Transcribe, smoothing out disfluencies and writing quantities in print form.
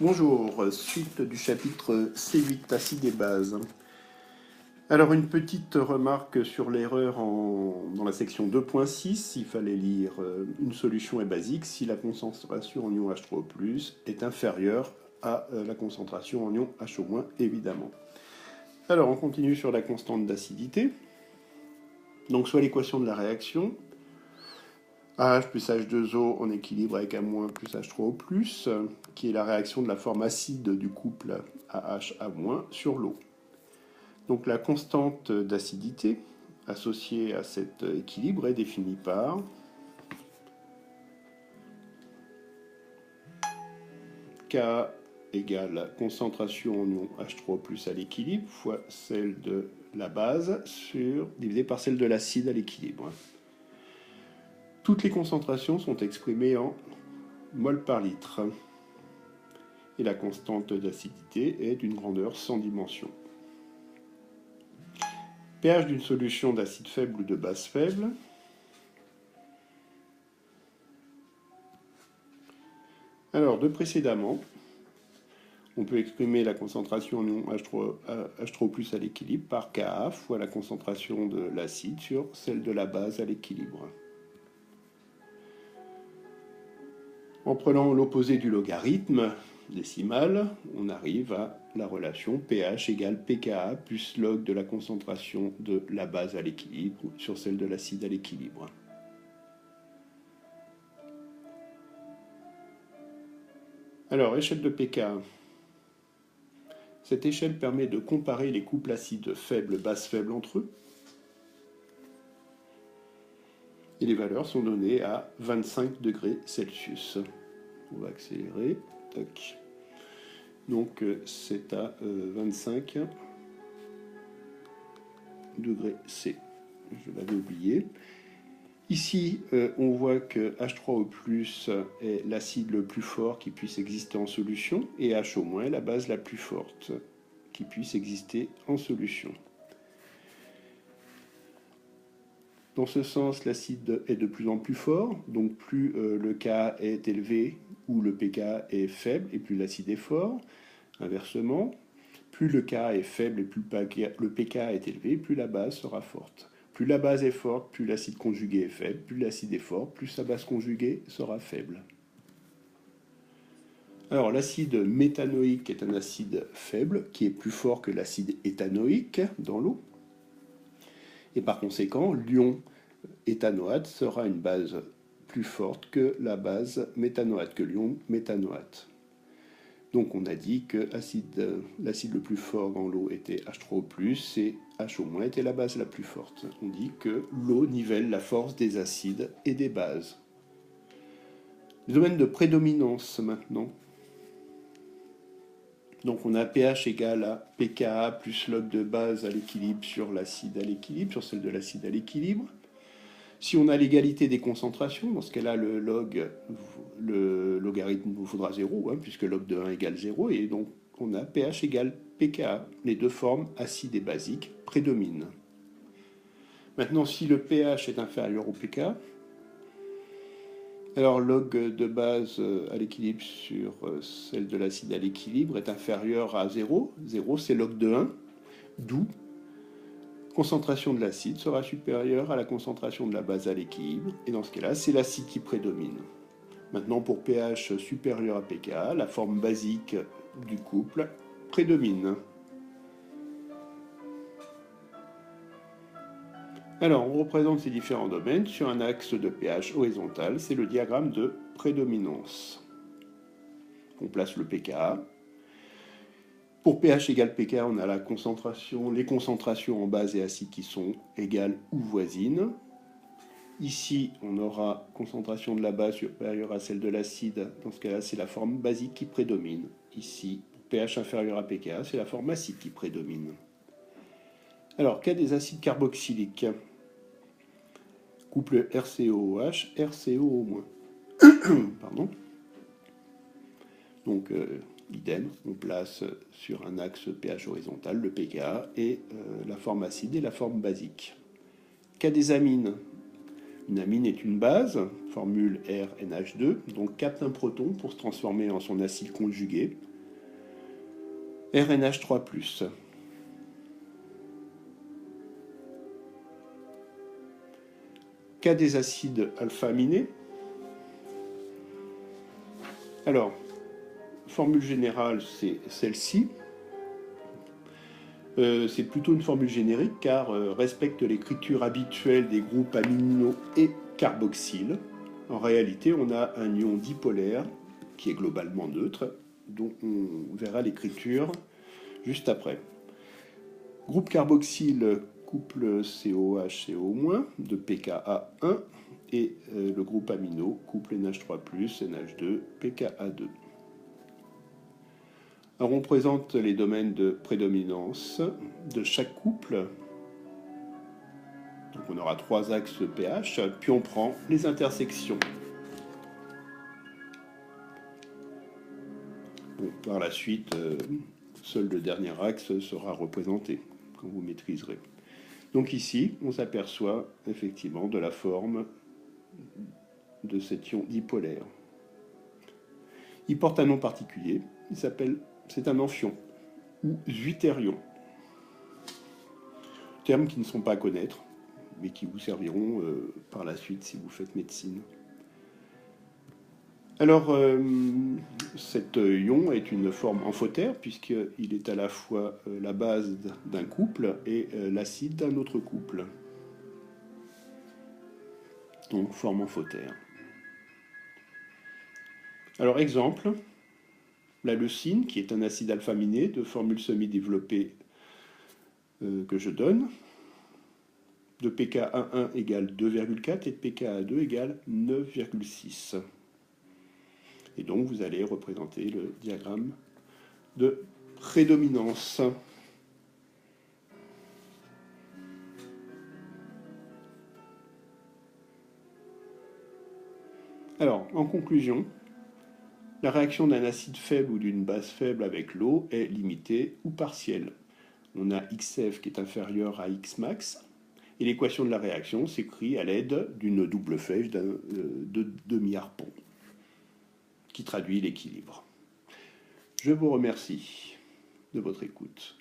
Bonjour, suite du chapitre C8, acides et bases. Alors une petite remarque sur l'erreur dans la section 2.6, il fallait lire une solution est basique si la concentration en ion H3O+, est inférieure à la concentration en ion HO-, évidemment. Alors on continue sur la constante d'acidité, donc soit l'équation de la réaction, AH plus H2O en équilibre avec A- plus H3O+, qui est la réaction de la forme acide du couple AH-A- sur l'eau. Donc la constante d'acidité associée à cet équilibre est définie par K égale concentration en ion H3O+ à l'équilibre fois celle de la base divisé par celle de l'acide à l'équilibre. Toutes les concentrations sont exprimées en mol par litre. Et la constante d'acidité est d'une grandeur sans dimension. pH d'une solution d'acide faible ou de base faible. Alors, de précédemment, on peut exprimer la concentration en ion H3O+ à l'équilibre par Ka fois la concentration de l'acide sur celle de la base à l'équilibre. En prenant l'opposé du logarithme décimal, on arrive à la relation pH égale pKa plus log de la concentration de la base à l'équilibre sur celle de l'acide à l'équilibre. Alors, échelle de pKa. Cette échelle permet de comparer les couples acides faibles, bases faibles entre eux. Et les valeurs sont données à 25 degrés Celsius. On va accélérer. Tac. Donc c'est à 25 degrés C. Je l'avais oublié. Ici, on voit que H3O+ est l'acide le plus fort qui puisse exister en solution et HO- est la base la plus forte qui puisse exister en solution. Dans ce sens, l'acide est de plus en plus fort, donc plus le K est élevé ou le pK est faible et plus l'acide est fort. Inversement, plus le K est faible et plus le pK est élevé, plus la base sera forte. Plus la base est forte, plus l'acide conjugué est faible, plus l'acide est fort, plus sa base conjuguée sera faible. Alors l'acide méthanoïque est un acide faible qui est plus fort que l'acide éthanoïque dans l'eau. Et par conséquent, l'ion éthanoate sera une base plus forte que la base méthanoate, que l'ion méthanoate. Donc on a dit que l'acide le plus fort dans l'eau était H3O+, et HO- était la base la plus forte. On dit que l'eau nivelle la force des acides et des bases. Le domaine de prédominance maintenant. Donc on a pH égale à pKa plus log de base à l'équilibre sur l'acide à l'équilibre, sur celle de l'acide à l'équilibre. Si on a l'égalité des concentrations, dans ce cas-là, le logarithme vous faudra 0, puisque log de 1 égale 0, et donc on a pH égale pKa. Les deux formes, acide et basique, prédominent. Maintenant, si le pH est inférieur au pK, alors log de base à l'équilibre sur celle de l'acide à l'équilibre est inférieur à 0. 0, c'est log de 1, d'où concentration de l'acide sera supérieure à la concentration de la base à l'équilibre, et dans ce cas-là, c'est l'acide qui prédomine. Maintenant, pour pH supérieur à pKa, la forme basique du couple prédomine. Alors, on représente ces différents domaines sur un axe de pH horizontal, c'est le diagramme de prédominance. On place le pKa. Pour pH égale pKa, on a les concentrations en base et acide qui sont égales ou voisines. Ici, on aura concentration de la base supérieure à celle de l'acide. Dans ce cas-là, c'est la forme basique qui prédomine. Ici, pH inférieur à pKa, c'est la forme acide qui prédomine. Alors, cas des acides carboxyliques. Couple RCOOH, RCOO-. Pardon. Donc, idem, on place sur un axe pH horizontal le pKa et la forme acide et la forme basique. Cas des amines. Une amine est une base, formule RNH2, donc capte un proton pour se transformer en son acide conjugué, RNH3+. Cas des acides alpha-aminés. Alors, formule générale, c'est celle-ci. C'est plutôt une formule générique car respecte l'écriture habituelle des groupes amino et carboxyle. En réalité, on a un ion dipolaire qui est globalement neutre, dont on verra l'écriture juste après. Groupe carboxyle, couple COH-CO- de pKa1 et le groupe amino, couple NH3+, NH2, pKa2. Alors on présente les domaines de prédominance de chaque couple. Donc on aura 3 axes pH, puis on prend les intersections. Bon, par la suite, seul le dernier axe sera représenté, quand vous maîtriserez. Donc ici, on s'aperçoit effectivement de la forme de cet ion dipolaire. Il porte un nom particulier, c'est un amphion, ou zwitterion. Termes qui ne sont pas à connaître, mais qui vous serviront par la suite si vous faites médecine. Alors, cet ion est une forme amphotère, puisqu'il est à la fois la base d'un couple et l'acide d'un autre couple. Donc, forme amphotère. Alors, exemple, la leucine, qui est un acide alpha-aminé de formule semi-développée que je donne, de pKa1 égale 2,4 et de pKa2 égale 9,6. Et donc, vous allez représenter le diagramme de prédominance. Alors, en conclusion, la réaction d'un acide faible ou d'une base faible avec l'eau est limitée ou partielle. On a XF qui est inférieur à Xmax, et l'équation de la réaction s'écrit à l'aide d'une double flèche de demi-harpon, qui traduit l'équilibre. Je vous remercie de votre écoute.